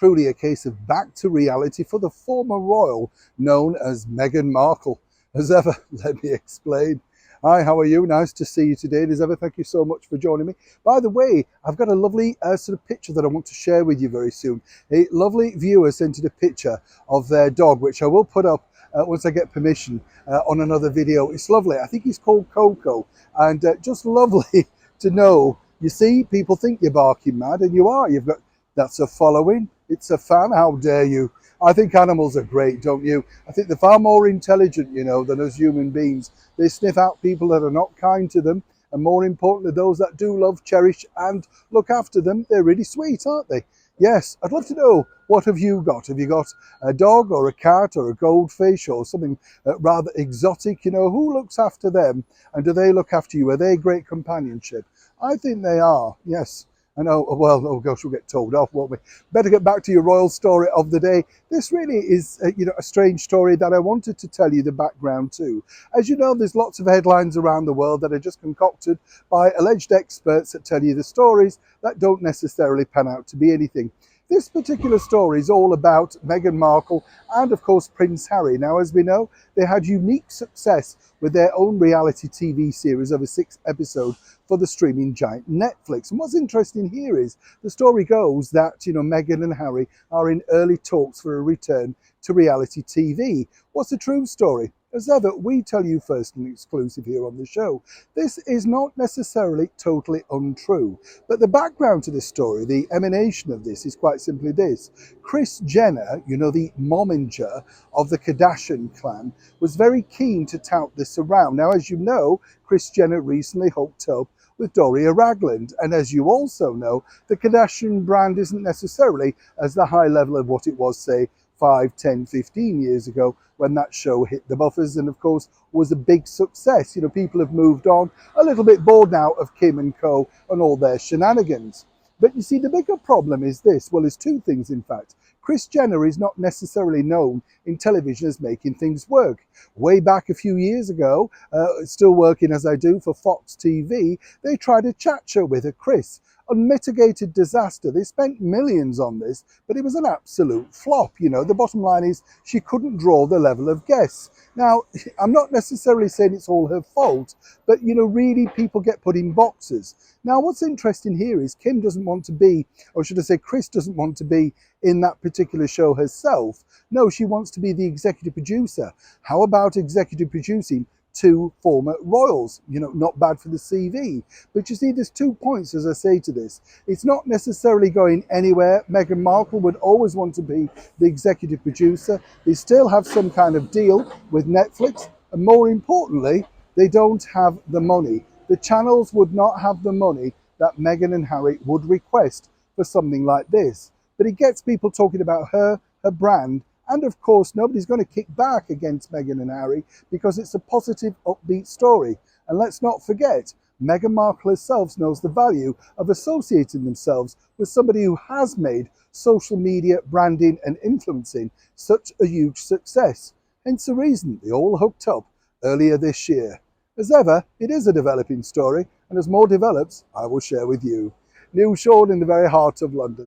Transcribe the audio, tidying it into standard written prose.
Truly a case of back to reality for the former royal known as Meghan Markle. As ever, let me explain. Hi, how are you? Nice to see you today. As ever, thank you so much for joining me. By the way, I've got a lovely sort of picture that I want to share with you very soon. A lovely viewer sent in a picture of their dog, which I will put up once I get permission on another video. It's lovely. I think he's called Coco, and just lovely to know. You see, people think you're barking mad, and you are. That's a following. It's a fan. How dare you? I think animals are great, don't you? I think they're far more intelligent, you know, than us human beings. They sniff out people that are not kind to them, and more importantly, those that do love, cherish, and look after them. They're really sweet, aren't they? Yes, I'd love to know, what have you got? Have you got a dog or a cat or a goldfish or something rather exotic? You know, who looks after them, and do they look after you? Are they great companionship? I think they are, yes. I know, well, oh gosh, we'll get told off, won't we? Better get back to your royal story of the day. This really is, a strange story that I wanted to tell you the background to. As you know, there's lots of headlines around the world that are just concocted by alleged experts that tell you the stories that don't necessarily pan out to be anything. This particular story is all about Meghan Markle and, of course, Prince Harry. Now, as we know, they had unique success with their own reality TV series over 6 episodes for the streaming giant Netflix. And what's interesting here is the story goes that, Meghan and Harry are in early talks for a return to reality TV. What's the true story? As ever, we tell you first and exclusive here on the show. This is not necessarily totally untrue, but the background to this story, the emanation of this, is quite simply this. Kris Jenner, the momager of the Kardashian clan, was very keen to tout this around. Now, as you know, Kris Jenner recently hooked up with Doria Ragland, and as you also know, the Kardashian brand isn't necessarily as the high level of what it was, say, 5, 10, 15 years ago when that show hit the buffers and, of course, was a big success. People have moved on, a little bit bored now of Kim and co and all their shenanigans. But you see, the bigger problem is this. Well, there's two things, in fact. Kris Jenner is not necessarily known in television as making things work. Way back a few years ago, still working as I do for Fox TV, they tried a chat show with her, Kris. Unmitigated disaster. They spent millions on this, but it was an absolute flop. The bottom line is she couldn't draw the level of guests. Now, I'm not necessarily saying it's all her fault, but really people get put in boxes. Now, what's interesting here is Kim doesn't want to be, or should I say Kris doesn't want to be in that particular show herself. No, she wants to be the executive producer. How about executive producing 2 former royals? Not bad for the CV. But you see, there's 2 points, as I say to this. It's not necessarily going anywhere. Meghan Markle would always want to be the executive producer. They still have some kind of deal with Netflix. And more importantly, they don't have the money. The channels would not have the money that Meghan and Harry would request for something like this. But it gets people talking about her brand. And of course, nobody's going to kick back against Meghan and Harry because it's a positive, upbeat story. And let's not forget, Meghan Markle herself knows the value of associating themselves with somebody who has made social media, branding and influencing such a huge success. Hence the reason they all hooked up earlier this year. As ever, it is a developing story, and as more develops, I will share with you. New Sean in the very heart of London.